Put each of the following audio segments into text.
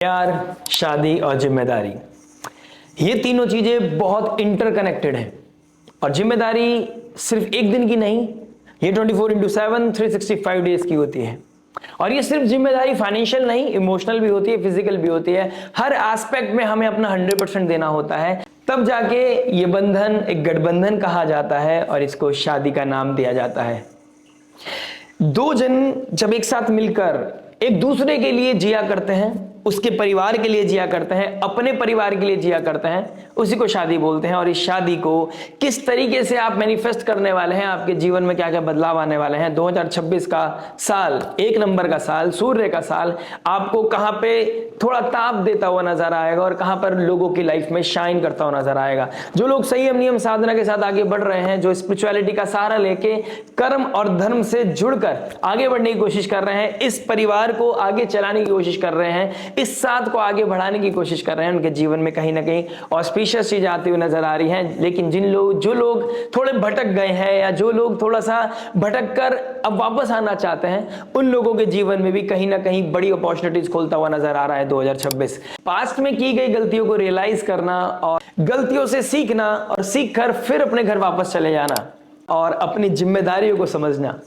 प्यार, शादी और जिम्मेदारी, ये तीनों चीजें बहुत इंटरकनेक्टेड हैं। और जिम्मेदारी सिर्फ एक दिन की नहीं, ये 24/7 365 डेज की होती है। और ये सिर्फ जिम्मेदारी फाइनेंशियल नहीं, इमोशनल भी होती है, फिजिकल भी होती है। हर एस्पेक्ट में हमें अपना 100% देना होता है, तब जाके ये बंधन एक गठबंधन कहा जाता है और इसको शादी का नाम दिया जाता है। दो जन जब एक साथ मिलकर एक दूसरे के लिए जिया करते हैं, उसके परिवार के लिए जिया करते हैं, अपने परिवार के लिए जिया करते हैं, उसी को शादी बोलते हैं। और इस शादी को किस तरीके से आप मैनिफेस्ट करने वाले हैं, आपके जीवन में क्या क्या बदलाव आने वाले हैं। 2026 का साल, 1 नंबर का साल, सूर्य का साल, आपको कहां पे थोड़ा ताप देता हुआ नजर आएगा और कहां पर लोगों की लाइफ में शाइन करता हुआ नजर आएगा। जो लोग संयम नियम साधना के साथ आगे बढ़ रहे हैं, जो स्पिरिचुअलिटी का सहारा लेके कर्म और धर्म से जुड़कर आगे बढ़ने की कोशिश कर रहे हैं, इस परिवार को आगे चलाने की कोशिश कर रहे हैं, इस साथ को आगे बढ़ाने की कोशिश कर रहे हैं, उनके जीवन में कहीं ना कहीं ऑस्पिशियस चीज आती हुई नजर आ रही है। लेकिन जो लोग थोड़े भटक गए हैं या जो लोग थोड़ा सा भटक कर अब वापस आना चाहते हैं, उन लोगों के जीवन में भी कहीं ना कहीं बड़ी अपॉर्चुनिटीज खोलता हुआ नजर आ रहा है 2026। पास्ट में की गई गलतियों को रियलाइज करना और गलतियों से सीखना और सीख कर फिर अपने घर वापस चले जाना और अपनी जिम्मेदारियों को समझना।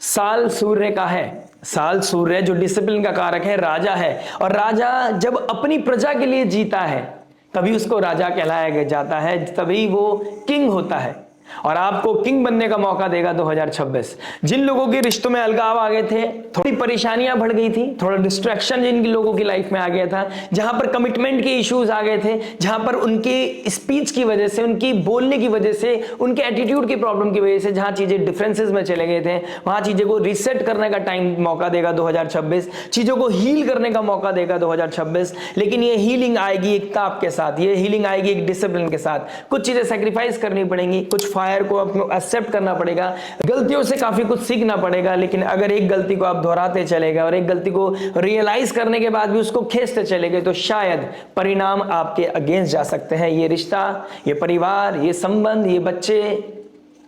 साल सूर्य का है, साल सूर्य जो डिसिप्लिन का कारक है, राजा है। और राजा जब अपनी प्रजा के लिए जीता है तभी उसको राजा कहलाया जाता है, तभी वो किंग होता है। और आपको किंग बनने का मौका देगा 2026। जिन लोगों के रिश्तों में अलगाव आ गए थे, थोड़ी परेशानियां बढ़ गई थी, थोड़ा डिस्ट्रैक्शन जिन लोगों की लाइफ में आ गया था, जहां पर कमिटमेंट के इश्यूज आ गए थे, जहां पर उनकी स्पीच की वजह से, उनकी बोलने की वजह से, उनके एटीट्यूड की प्रॉब्लम की वजह से जहां चीजें डिफरेंसेस में चले गए थे, वहां चीजें को रीसेट करने का टाइम मौका देगा 2026। चीजों को हील करने का मौका देगा 2026। लेकिन ये हीलिंग आएगी एक ताप के साथ, ये हीलिंग आएगी एक डिसिप्लिन के साथ। कुछ चीजें सेक्रीफाइस करनी पड़ेंगी, कुछ फायर को आपको एक्सेप्ट करना पड़ेगा, गलतियों से काफी कुछ सीखना पड़ेगा। लेकिन अगर एक गलती को आप दोहराते चले गए और एक गलती को रियलाइज करने के बाद भी उसको खींचते चले गए, तो शायद परिणाम आपके अगेंस्ट जा सकते हैं। ये रिश्ता, ये परिवार, ये संबंध, ये बच्चे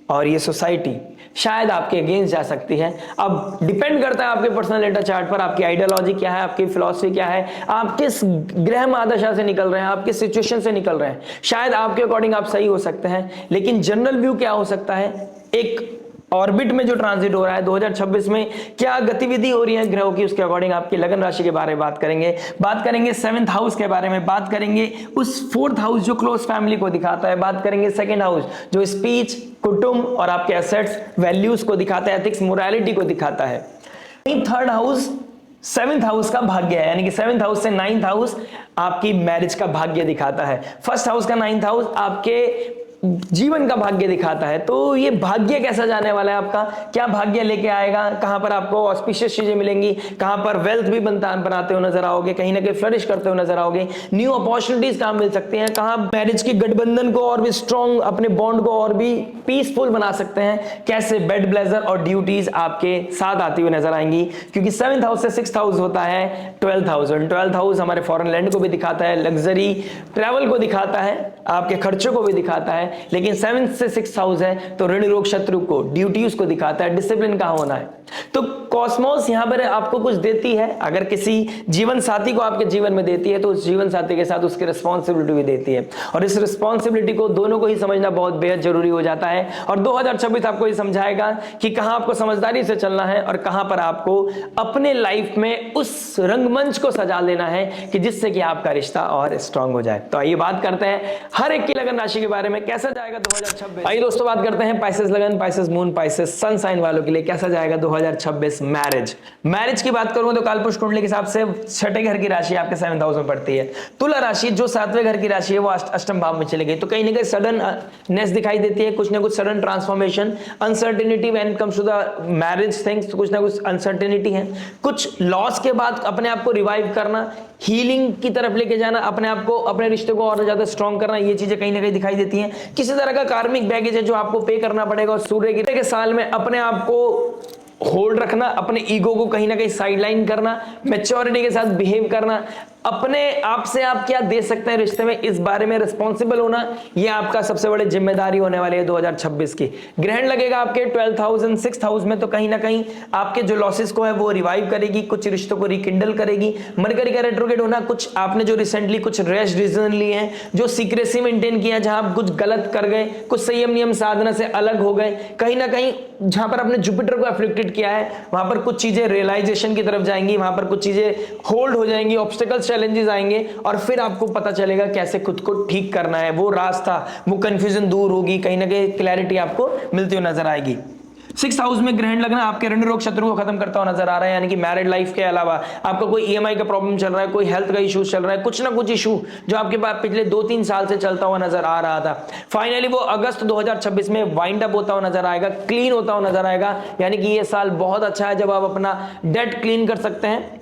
और ये सोसाइटी शायद आपके अगेंस्ट जा सकती है। अब डिपेंड करता है आपके पर्सनल डेटा चार्ट पर, आपकी आइडियोलॉजी क्या है, आपकी फिलॉसफी क्या है, आप किस ग्रह महादशा से निकल रहे हैं, आप किस सिचुएशन से निकल रहे हैं। शायद आपके अकॉर्डिंग आप सही हो सकते हैं, लेकिन जनरल व्यू क्या हो सकता है, एक ऑर्बिट में जो ट्रांजिट हो रहा है 2026 में क्या गतिविधि हो रही है ग्रहों की, उसके अकॉर्डिंग आपकी लगन राशि के बारे में बात करेंगे 7th हाउस के बारे में बात करेंगे, उस 4th हाउस जो क्लोज फैमिली को दिखाता है, बात करेंगे 2nd हाउस जो स्पीच, कुटुंब और आपके एसेट्स, वैल्यूज को दिखाता है, एथिक्स, मोरालिटी को दिखाता है। 3rd हाउस 7th हाउस का भाग्य है, यानी कि 7th हाउस से 9th हाउस आपकी मैरिज का भाग्य दिखाता है। 1st हाउस का 9th हाउस आपके जीवन का भाग्य दिखाता है। तो ये भाग्य कैसा जाने वाला है आपका, क्या भाग्य लेके आएगा, कहां पर आपको ऑस्पिशियस चीजें मिलेंगी, कहां पर वेल्थ भी बनाते हुए नजर आओगे, कहीं ना कहीं फ्लरिश करते हुए नजर आओगे, न्यू अपॉर्चुनिटीज कहां मिल सकती हैं, कहां मैरिज की गठबंधन को और भी स्ट्रॉन्ग, अपने बॉन्ड को और भी पीसफुल बना सकते हैं, कैसे बेड ब्लेजर और ड्यूटीज आपके साथ आती हुई नजर आएंगी। क्योंकि 7th हाउस से 6th हाउस होता है 12th हाउस, और 12th हाउस हमारे फॉरेन लैंड को भी दिखाता है, लग्जरी ट्रैवल को दिखाता है, आपके खर्चों को भी दिखाता है। लेकिन 7th से 6th हाउस है तो ऋण रोग शत्रु को, ड्यूटीज को दिखाता है, डिसिप्लिन का होना है। तो कॉस्मोस यहां पर आपको कुछ देती है, अगर किसी जीवन साथी को आपके जीवन में देती है तो उस जीवन साथी के साथ उसकी रिस्पॉन्सिबिलिटी भी देती है, और इस रिस्पॉन्सिबिलिटी को दोनों को ही समझना बहुत बेहद जरूरी हो जाता है। और 2026 आपको ये समझाएगा कि कहां आपको समझदारी से चलना है और कहां पर आपको अपने लाइफ में उस रंगमंच को सजा लेना है कि जिससे कि आपका रिश्ता और स्ट्रांग हो जाए। तो आइए बात करते हैं हर एक की लगन राशि के बारे में, कैसा जाएगा 2026। आइए दोस्तों बात करते हैं पाइसेस लगन, Pisces moon, Pisces sun sign वालों के लिए कैसा जाएगा 2026 मैरिज की बात करूं तो कालपुरुष कुंडली के हिसाब से 6ठे घर की राशि आपके 7th हाउस में पड़ती है। तुला राशि जो 7वें घर की राशि है वो अष्टम भाव में चली गई, तो कहीं ना कहीं सडननेस दिखाई देती है, कुछ ना कुछ sudden transformation, uncertainty when it comes to the marriage things, कुछ ना कुछ अनसर्टेनिटी है। कुछ लॉस के बाद अपने आप को रिवाइव करना, हीलिंग की तरफ लेके जाना, अपने आप को, अपने रिश्ते को और ज्यादा स्ट्रॉन्ग करना, ये चीजें कहीं ना कहीं दिखाई देती हैं। किसी तरह का कार्मिक बैगेज है जो आपको पे करना पड़ेगा। और सूर्य के साल में अपने आप को होल्ड रखना, अपने ईगो को कहीं ना कहीं साइडलाइन करना, मैच्योरिटी के साथ बिहेव करना, अपने आप से आप क्या दे सकते हैं रिश्ते में, इस बारे में रिस्पॉन्सिबल होना, यह आपका सबसे बड़ी जिम्मेदारी होने वाली है 2026 की। ग्रहण लगेगा आपके 12th house and 6th house में, तो कहीं ना कहीं आपके जो लॉसेस को है वो रिवाइव करेगी, कुछ रिश्तों को रिकिंडल करेगी। मरकरी का रेट्रोग्रेड होना, कुछ आपने जो रिसेंटली कुछ रैश डिसीजन लिए हैं, जो सीक्रेसी मेंटेन किया, जहां आप कुछ गलत कर गए, कुछ संयम नियम साधना से अलग हो गए, कहीं ना कहीं जहां पर आपने जुपिटर को अफ्लिक्टेड किया है वहां पर कुछ चीजें रियलाइजेशन की तरफ जाएंगी, वहां पर कुछ चीजें होल्ड हो जाएंगी, ऑब्स्टेकल्स चैलेंजेस आएंगे और फिर आपको पता चलेगा कैसे खुद को ठीक करना है। वो रास्ता, वो कंफ्यूजन दूर होगी, कहीं ना कहीं क्लैरिटी आपको मिलती हुई नजर आएगी। 6th हाउस में ग्रहण लगना आपके ऋण रोग शत्रु को खत्म करता हुआ नजर आ रहा है, यानी कि मैरिड लाइफ के अलावा आपका कोई ईएमआई का प्रॉब्लम चल रहा है, कोई हेल्थ का इशू चल रहा है, कुछ ना कुछ इशू जो आपके पास पिछले 2-3 साल से चलता हुआ नजर आ रहा था, फाइनली वो अगस्त 2026 में वाइंड अप होता हुआ नजर आएगा, क्लीन होता हुआ नजर आएगा। यानी कि ये साल बहुत अच्छा है जब आप अपना डेट क्लीन कर सकते हैं,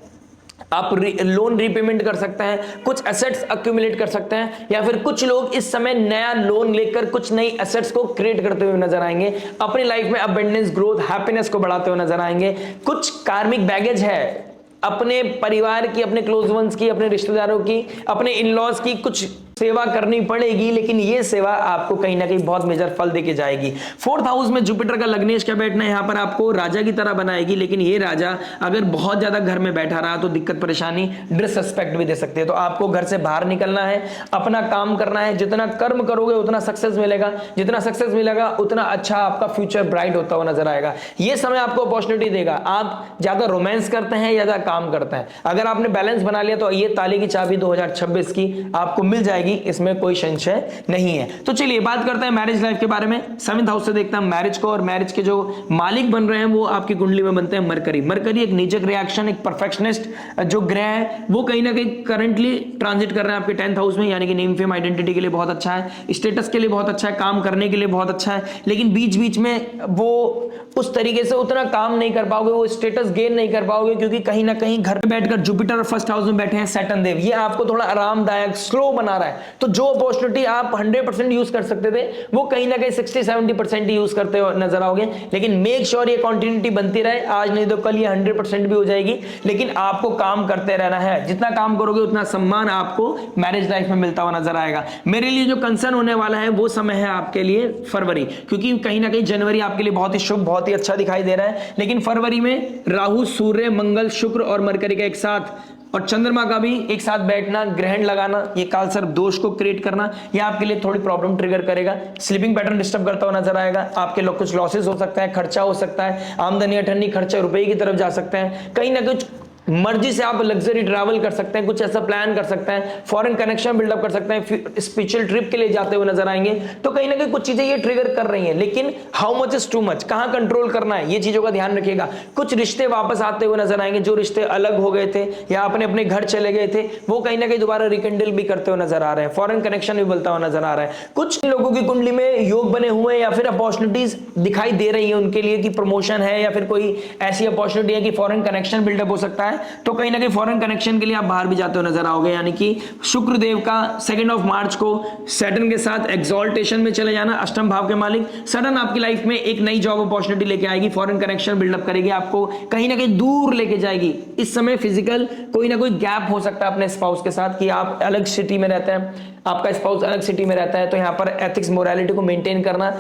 आप लोन रीपेमेंट कर सकते हैं, कुछ एसेट्स अक्यूमुलेट कर सकते हैं, या फिर कुछ लोग इस समय नया लोन लेकर कुछ नई एसेट्स को क्रिएट करते हुए नजर आएंगे, अपनी लाइफ में अबंडेंस, ग्रोथ, हैप्पीनेस को बढ़ाते हुए नजर आएंगे। कुछ कार्मिक बैगेज है अपने परिवार की, अपने क्लोज वंस की, अपने रिश्तेदारों की, अपने इन-लॉज की, कुछ सेवा करनी पड़ेगी, लेकिन ये सेवा आपको कहीं ना कहीं बहुत मेजर फल देके जाएगी। 4th हाउस में जुपिटर का लग्नेश का बैठना यहां पर आपको राजा की तरह बनाएगी, लेकिन ये राजा अगर बहुत ज्यादा घर में बैठा रहा तो दिक्कत परेशानी, डिसरिस्पेक्ट भी दे सकते हैं। तो आपको घर से बाहर निकलना है, अपना काम करना है, जितना कर्म करोगे उतना सक्सेस मिलेगा, जितना सक्सेस मिलेगा उतना अच्छा आपका फ्यूचर ब्राइट होता हुआ नजर आएगा। ये समय आपको अपॉर्चुनिटी देगा। आप ज्यादा रोमांस करते हैं, ज्यादा काम करते हैं, अगर आपने बैलेंस बना लिया तो ये ताले की चाबी 2026 की आपको मिल जाएगी, इसमें कोई संशय नहीं है। तो चलिए बात करते हैं मैरिज लाइफ के बारे में। 7th हाउस से देखते हैं मैरिज को, और मैरिज के जो मालिक बन रहे हैं वो आपकी कुंडली में बनते हैं मरकरी। मरकरी एक नीचक रिएक्शन, एक परफेक्शनिस्ट जो ग्रह है, वो कहीं ना कहीं करंटली ट्रांजिट कर रहे हैं आपके 10th हाउस में, यानी कि नेम फेम आइडेंटिटी के लिए बहुत अच्छा है, स्टेटस के लिए बहुत अच्छा है, काम करने के लिए बहुत अच्छा है, लेकिन बीच बीच में वो उस तरीके से उतना काम नहीं कर पाओगे, वो स्टेटस गेन नहीं कर पाओगे, क्योंकि कहीं ना कहीं घर पे बैठकर जुपिटर 1st हाउस में बैठे हैं सैटर्न देव, ये आपको थोड़ा आरामदायक, स्लो बना रहा है। तो जो अपॉर्चुनिटी आप 100% यूज कर सकते थे वो कहीं ना कहीं 60-70% यूज करते हो नजर आओगे, लेकिन मेक श्योर ये कंटिन्यूटी बनती रहे, आज नहीं तो कल ये 100% भी हो जाएगी, लेकिन आपको काम करते रहना है। जितना काम करोगे उतना सम्मान आपको मैरिज लाइफ में मिलता हुआ नजर आएगा। मेरे लिए जो कंसर्न होने वाला है वो समय है आपके लिए फरवरी, क्योंकि कहीं ना कहीं जनवरी आपके लिए बहुत ही शुभ, बहुत ही अच्छा दिखाई दे रहा है, लेकिन फरवरी में राहु, सूर्य, मंगल, शुक्र और मरकरी का एक साथ और चंद्रमा का भी एक साथ बैठना, ग्रहण लगाना, ये काल सर्प दोष को क्रिएट करना, ये आपके लिए थोड़ी प्रॉब्लम ट्रिगर करेगा। स्लीपिंग पैटर्न डिस्टर्ब करता हुआ नजर आएगा, आपके लोग कुछ लॉसेस हो सकता है, खर्चा हो सकता है, आमदनी अठन्नी खर्चा रुपए की तरफ जा सकते हैं, कहीं ना कुछ मर्जी से आप लग्जरी ट्रैवल कर सकते हैं, कुछ ऐसा प्लान कर सकते हैं, फॉरेन कनेक्शन बिल्डअप कर सकते हैं, स्पिरिचुअल ट्रिप के लिए जाते हुए नजर आएंगे। तो कहीं ना कहीं कुछ चीजें ये ट्रिगर कर रही हैं, लेकिन how much is too much, कहां कंट्रोल करना है, ये चीजों का ध्यान रखिएगा। कुछ रिश्ते वापस आते हुए नजर आएंगे, जो रिश्ते अलग हो गए थे या अपने अपने घर चले गए थे, वो कहीं ना कहीं दोबारा रिकंडल भी करते हुए नजर आ रहे हैं, फॉरेन कनेक्शन भी बनता हुआ नजर आ रहा है। कुछ लोगों की कुंडली में योग बने हुए हैं या फिर अपॉर्चुनिटीज दिखाई दे रही है उनके लिए कि प्रमोशन है, या फिर कोई ऐसी अपॉर्चुनिटी है कि फॉरेन कनेक्शन बिल्डअप हो सकता है, तो कहीं ना कहीं फॉरेन कनेक्शन के लिए आप बाहर भी जाते हुए नजर आओगे। यानी कि शुक्र देव का 2 मार्च को सैटर्न के साथ एक्सॉल्टेशन में चले जाना, अष्टम भाव के मालिक सडन आपकी लाइफ में एक नई जॉब अपॉर्चुनिटी लेके आएगी, फॉरेन कनेक्शन बिल्डअप करेगी, आपको कहीं ना कहीं दूर लेके जाएगी। इस समय फिजिकल कोई ना कोई गैप हो सकता है अपने स्पाउस के साथ, कि आप अलग सिटी में रहते हैं, आपका स्पाउस अलग सिटी में रहता है, तो यहां पर एथिक्स मोरालिटी को मेंटेन करना,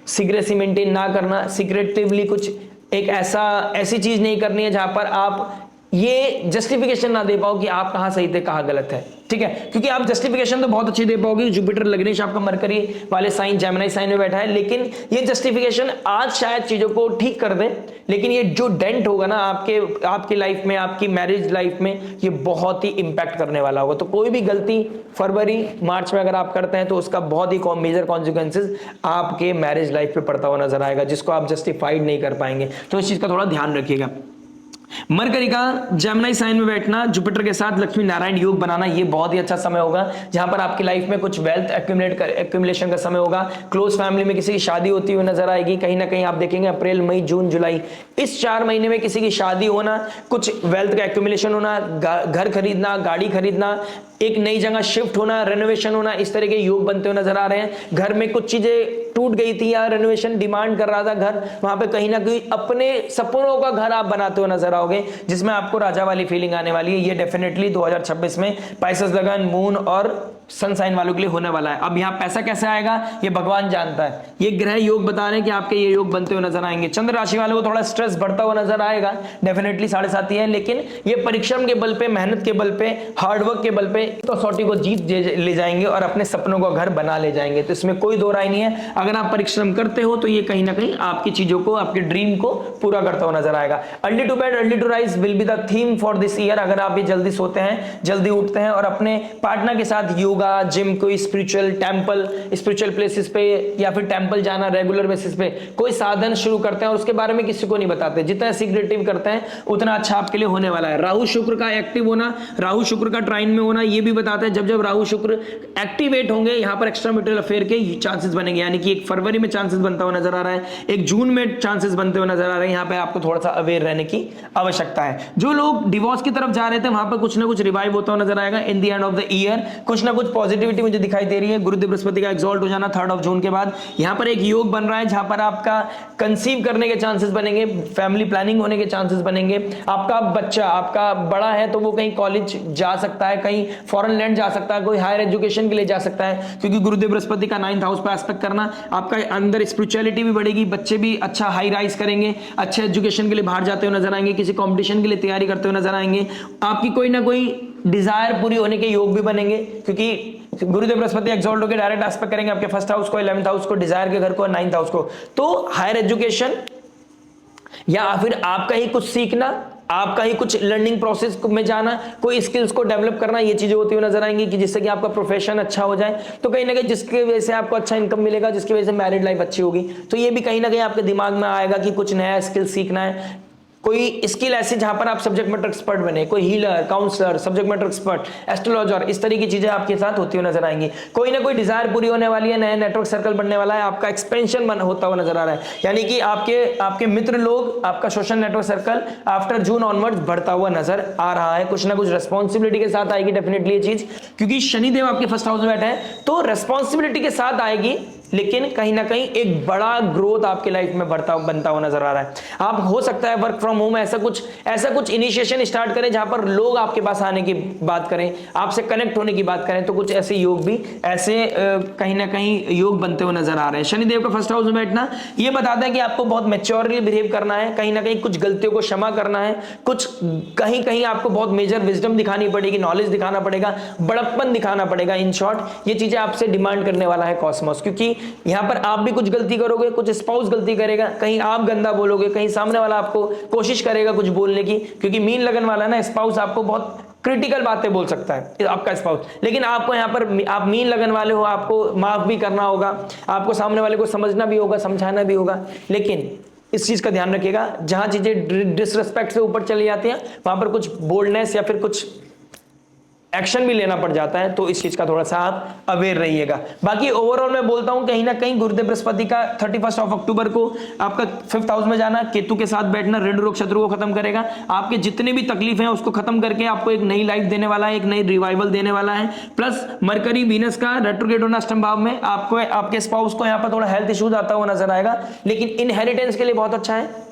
सीक्रेसी मेंटेन ना करना, सीक्रेटिवली कुछ एक ऐसी चीज नहीं करनी है जहां पर आप ये जस्टिफिकेशन ना दे पाओ कि आप कहां सही थे कहां गलत है, ठीक है, क्योंकि आप जस्टिफिकेशन तो बहुत अच्छी दे पाओगे। जुपिटर लग्नेश आपका मरकरी वाले साइन जेमिनी साइन में बैठा है, लेकिन ये जस्टिफिकेशन आज शायद चीजों को ठीक कर दे, लेकिन ये जो डेंट होगा ना आपकी लाइफ में, आपकी मैरिज लाइफ में, ये बहुत ही इंपैक्ट करने वाला होगा। तो कोई भी गलती फरवरी मार्च में अगर आप करते हैं तो उसका बहुत ही मेजर कॉन्सिक्वेंसेज आपके मैरिज लाइफ पे पड़ता हुआ नजर आएगा, जिसको आप जस्टिफाइड नहीं कर पाएंगे। तो इस चीज का थोड़ा ध्यान रखिएगा। मरकरी का जेमिनी साइन में बैठना, जुपिटर के साथ लक्ष्मी नारायण योग बनाना, ये बहुत ही अच्छा समय होगा, जहां पर आपकी लाइफ में कुछ वेल्थ एक्यूमुलेशन का समय होगा। क्लोज फैमिली में किसी की शादी होती हुई नजर आएगी, कहीं ना कहीं आप देखेंगे अप्रैल, मई, जून, जुलाई, इस 4 महीने में किसी की शादी होना, कुछ वेल्थ का एक्यूमुलेशन होना, घर खरीदना, गाड़ी खरीदना, एक नई जगह शिफ्ट होना, रेनोवेशन होना, इस तरह के योग बनते हुए नजर आ रहे हैं। घर में कुछ चीजें टूट गई थी या रेनोवेशन डिमांड कर रहा था घर, वहां पे कहीं ना कहीं अपने सपनों का घर आप बनाते हुए नजर आओगे, जिसमें आपको राजा वाली फीलिंग आने वाली है। ये डेफिनेटली 2026 में पाइसेस लगन, मून और सनसाइन वालों के लिए होने वाला है। अब यहाँ पैसा कैसे आएगा ये भगवान जानता है। ये ग्रह योग बता रहे हैं कि आपके ये योग बनते हुए नजर आएंगे। चंद्र राशि वालों को थोड़ा स्ट्रेस बढ़ता हुआ नजर आएगा, डेफिनेटली 7.5 ही है, लेकिन ये परिश्रम के बल पे, मेहनत के बल पे, हार्डवर्क के बल पे तो कसौटी को जीत ले जाएंगे और अपने सपनों का घर बना ले जाएंगे। तो इसमें कोई दो राय नहीं है। अगर आप परिश्रम करते हो तो ये कहीं ना कहीं आपकी चीजों को, आपके ड्रीम को पूरा करता हुआ नजर आएगा। Early to bed early to rise will be the theme for this year. अगर आप भी जल्दी सोते हैं, जल्दी उठते हैं और अपने पार्टनर के साथ योगा, जिम, कोई स्पिरिचुअल टेंपल, स्पिरिचुअल प्लेसेस पे या फिर टेंपल जाना रेगुलर बेसिस पे कोई साधन शुरू करते हैं और उसके बारे में किसी को नहीं बताते, जितना सीक्रेटिव करते हैं उतना अच्छा आपके लिए होने वाला है। राहु शुक्र का एक्टिव होना, राहु शुक्र का ट्राइन में होना, ये भी बताता है जब जब राहु शुक्र एक्टिवेट होंगे यहाँ पर एक्स्ट्रा मैरिटल अफेयर के चांसेस बनेंगे। यानी कि 1 फरवरी में चांसेस बनता हुआ नजर आ रहा है, 1 जून में चांसेस बनते हुए नजर आ रहे हैं। यहाँ पे आपको थोड़ा सा अवेयर रहने की आवश्यकता है। जो लोग डिवोर्स की तरफ जा रहे थे वहां पर कुछ ना कुछ रिवाइव होता हुआ नजर आएगा in the end of the year. कुछ ना कुछ पॉजिटिविटी मुझे दिखाई दे रही है। गुरुदेव बृहस्पति का एक्सॉल्ट हो जाना 3 जून के बाद, यहाँ पर एक योग बन रहा है जहां पर आपका कंसीव करने के चांसेस बनेंगे, फैमिली प्लानिंग होने के चांसेस बनेंगे। आपका बच्चा आपका बड़ा है तो वो कहीं कॉलेज जा सकता है, कहीं फॉरेन लैंड जा सकता है, कोई हायर एजुकेशन के लिए जा सकता है, क्योंकि गुरुदेव बृहस्पति का 9th हाउस पर एस्पेक्ट करना, आपका अंदर स्पिरिचुअलिटी भी बढ़ेगी, बच्चे भी अच्छा हाई राइज करेंगे, अच्छे एजुकेशन के लिए बाहर जाते हुए नजर आएंगे, किसी कॉम्पिटिशन के लिए तैयारी करते हुए नजर आएंगे। आपकी कोई ना कोई डिजायर पूरी होने के योग भी बनेंगे, क्योंकि गुरुदेव बृहस्पति एक्सॉल्ट होकर डायरेक्ट एस्पेक्ट करेंगे आपके 1st हाउस को, 11th हाउस को, डिजायर के घर को, 9th हाउस को। तो हायर एजुकेशन या फिर आपका ही कुछ सीखना, आपका ही कुछ लर्निंग प्रोसेस में जाना, कोई स्किल्स को डेवलप करना, ये चीजें होती हुई नजर आएंगी कि जिससे कि आपका प्रोफेशन अच्छा हो जाए, तो कहीं ना कहीं जिसकी वजह से आपको अच्छा इनकम मिलेगा, जिसकी वजह से मैरिड लाइफ अच्छी होगी। तो ये भी कहीं ना कहीं आपके दिमाग में आएगा कि कुछ नया स्किल सीखना है, कोई स्किल ऐसी जहां पर आप सब्जेक्ट मैटर एक्सपर्ट बने, कोई healer, counsellor, subject matter expert, astrologer, इस तरह की चीजें आपके साथ होती हुई नजर आएंगी। कोई ना कोई डिजायर पूरी होने वाली है, नया नेटवर्क सर्कल बनने वाला है, आपका एक्सपेंशन होता हुआ नजर आ रहा है। यानी कि आपके मित्र लोग, आपका social network circle after June onwards बढ़ता हुआ नजर आ रहा है। कुछ ना कुछ रेस्पॉन्सिबिलिटी के साथ आएगी डेफिनेटली ये चीज, क्योंकि शनिदेव आपके 1st हाउस में बैठे हैं, तो रेस्पॉन्सिबिलिटी के साथ आएगी, लेकिन कहीं ना कहीं एक बड़ा ग्रोथ आपके लाइफ में बनता हुआ नजर आ रहा है। आप हो सकता है वर्क फ्रॉम होम ऐसा कुछ इनिशिएशन स्टार्ट करें जहां पर लोग आपके पास आने की बात करें, आपसे कनेक्ट होने की बात करें, तो कुछ ऐसे योग भी ऐसे कहीं ना कहीं योग बनते हुए नजर आ रहे हैं। शनिदेव का 1st हाउस में बैठना ये बताता है कि आपको बहुत मैच्योरली बिहेव करना है, कहीं ना कहीं कुछ गलतियों को क्षमा करना है, कुछ कहीं कहीं आपको बहुत मेजर विजडम दिखानी पड़ेगी, नॉलेज दिखाना पड़ेगा, बड़प्पन दिखाना पड़ेगा। इन शॉर्ट ये चीजें आपसे डिमांड करने वाला है कॉस्मोस, क्योंकि यहां पर आप भी कुछ गलती करोगे, कुछ स्पाउस गलती करेगा, कहीं आप गंदा बोलोगे, कहीं सामने वाला आपको कोशिश करेगा कुछ बोलने की, क्योंकि मीन लगन वाला ना स्पाउस आपको बहुत क्रिटिकल बातें बोल सकता है आपका स्पाउस, लेकिन आपको यहाँ पर आप मीन लगन वाले हो, आपको माफ भी करना होगा, आपको सामने वाले को समझना भी होगा, समझाना भी होगा। लेकिन इस चीज का ध्यान रखिएगा, जहां चीजें डिसरिस्पेक्ट से ऊपर चली जाती हैं वहां पर कुछ बोल्डनेस या फिर कुछ एक्शन भी लेना पड़ जाता है, तो इस चीज का थोड़ा सा आप अवेयर रहिएगा। बाकी ओवरऑल मैं बोलता हूं कहीं ना कहीं गुरुदेव बृहस्पति का 31 अक्टूबर को आपका 5th हाउस में जाना, केतु के साथ बैठना ऋण रोग शत्रु को खत्म करेगा, आपके जितने भी तकलीफ हैं उसको खत्म करके आपको एक नई लाइफ देने वाला है, एक नई रिवाइवल देने वाला है। प्लस मरकरी वीनस का रेट्रोग्रेड होना अष्टम भाव में, आपको आपके स्पाउस को यहाँ पर थोड़ा हेल्थ इश्यूज आता हुआ नजर आएगा, लेकिन इनहेरिटेंस के लिए बहुत अच्छा है,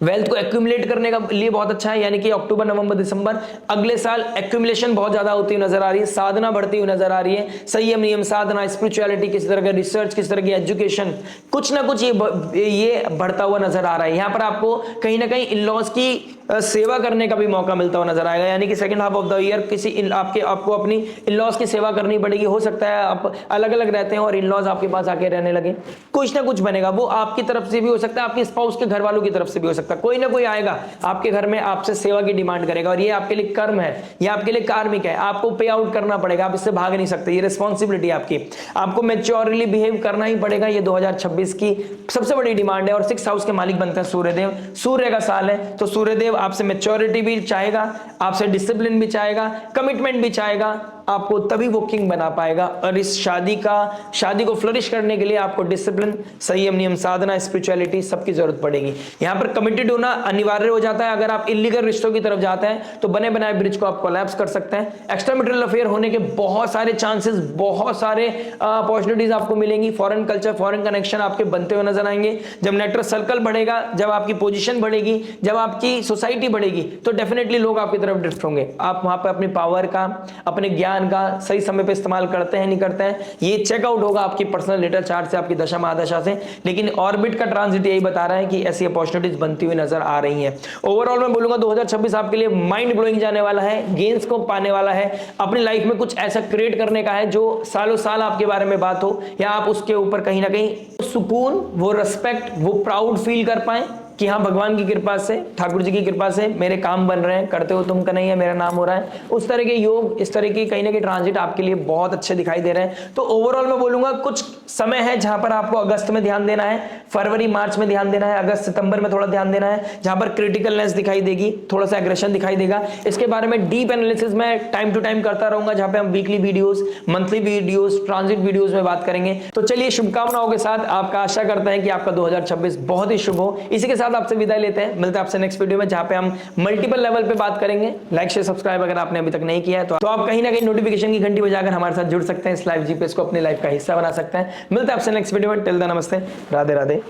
वेल्थ को एक्यूमुलेट करने का लिए बहुत अच्छा है। यानी कि अक्टूबर नवंबर दिसंबर अगले साल एक्यूमुलेशन बहुत ज्यादा होती हुई नजर आ रही है, साधना बढ़ती हुई नजर आ रही है, संयम नियम साधना, स्पिरिचुअलिटी, किस तरह का रिसर्च, किस तरह की एजुकेशन, कुछ ना कुछ ये बढ़ता हुआ नजर आ रहा है। यहाँ पर आपको कहीं ना कहीं इन-लॉज की सेवा करने का भी मौका मिलता हुआ नजर आएगा। यानी कि 2nd half of the year किसी आपको अपनी इन-लॉज की सेवा करनी पड़ेगी। हो सकता है आप अलग अलग रहते हैं और इन-लॉज आपके पास आके रहने लगे, कुछ ना कुछ बनेगा, वो आपकी तरफ से भी हो सकता है, आपके स्पाउस के घर वालों की तरफ से भी हो सकता है, कोई ना कोई आएगा आपके घर में आपसे सेवा की डिमांड करेगा, और ये आपके लिए कर्म है, ये आपके लिए कार्मिक है, आपको पे आउट करना पड़ेगा, आप इससे भाग नहीं सकते, ये रिस्पॉन्सिबिलिटी आपकी, आपको मैच्योरली बिहेव करना ही पड़ेगा। ये 2026 की सबसे बड़ी डिमांड है। और 6th हाउस के मालिक बनते हैं सूर्यदेव, सूर्य का साल है, तो सूर्यदेव आपसे मैच्योरिटी भी चाहेगा, आपसे डिसिप्लिन भी चाहेगा, कमिटमेंट भी चाहेगा, आपको तभी वो किंग बना पाएगा। और इस शादी को फ्लरिश करने के लिए आपको डिसिप्लिन, संयम, नियम, साधना, स्पिरिचुअलिटी सबकी जरूरत पड़ेगी। यहां पर कमिटेड होना अनिवार्य हो जाता है। अगर आप इलीगल रिश्तों की तरफ जाते हैं तो बने बनाए ब्रिज को आप कोलैप्स कर सकते हैं। एक्स्ट्रा मैरिटल अफेयर होने के बहुत सारे चांसेस, बहुत सारे अपॉर्चुनिटीज आपको मिलेंगी। फॉरेन कल्चर, फॉरेन कनेक्शन आपके बनते हुए नजर आएंगे। जब नेटवर्क सर्कल बढ़ेगा, जब आपकी पोजीशन बढ़ेगी, जब आपकी सोसाइटी बढ़ेगी, तो डेफिनेटली लोग आपकी तरफ ड्रिफ्ट होंगे। आप वहां पर अपनी पावर का, अपने ज्ञान का सही समय पे इस्तेमाल करते हैं, नहीं करते हैं, ये चेकआउट होगा आपकी पर्सनल लेटर चार्ट से, आपकी दशा महादशा से। लेकिन ऑर्बिट का ट्रांजिट यही बता रहा है कि ऐसी अपॉर्चुनिटीज बनती हुई नजर आ रही हैं। ओवरऑल मैं बोलूंगा 2026 आपके लिए माइंड ब्लोइंग जाने वाला है, गेन्स को पाने वाला है। अपनी लाइफ में कुछ ऐसा क्रिएट करने का है जो सालों साल आपके बारे में बात हो, या आप उसके ऊपर कहीं ना कहीं सुकून, वो रिस्पेक्ट, वो प्राउड फील कर पाए कि हाँ, भगवान की कृपा से, ठाकुर जी की कृपा से मेरे काम बन रहे हैं, करते हो तुम कन्हैया, मेरा नाम हो रहा है। उस तरह के योग, इस तरह की कहीं ना कहीं ट्रांजिट आपके लिए बहुत अच्छे दिखाई दे रहे हैं। तो ओवरऑल मैं बोलूंगा कुछ समय है जहां पर आपको अगस्त में ध्यान देना है, फरवरी मार्च में ध्यान देना है, अगस्त सितंबर में थोड़ा ध्यान देना है, जहां पर क्रिटिकलनेस दिखाई देगी, थोड़ा सा एग्रेशन दिखाई देगा। इसके बारे में डीप एनालिसिस में टाइम टू टाइम करता रहूंगा, जहां पे हम weekly videos, monthly videos, transit videos में बात करेंगे। तो चलिए, शुभकामनाओं के साथ आपका आशा करते हैं कि आपका 2026 बहुत ही शुभ हो। इसी के साथ आपसे विदाई लेते हैं। मिलते हैं आपसे नेक्स्ट वीडियो में, जहां पे हम मल्टीपल लेवल पे बात करेंगे। लाइक शेयर सब्सक्राइब अगर आपने अभी तक नहीं किया है तो आप कहीं ना कहीं नोटिफिकेशन की घंटी बजाकर हमारे साथ जुड़ सकते हैं। इस लाइव जीपीएस को अपनी लाइफ का हिस्सा बना सकते हैं। मिलते हैं आपसे नेक्स्ट वीडियो में। टिल देन नमस्ते, राधे राधे,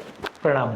प्रणाम।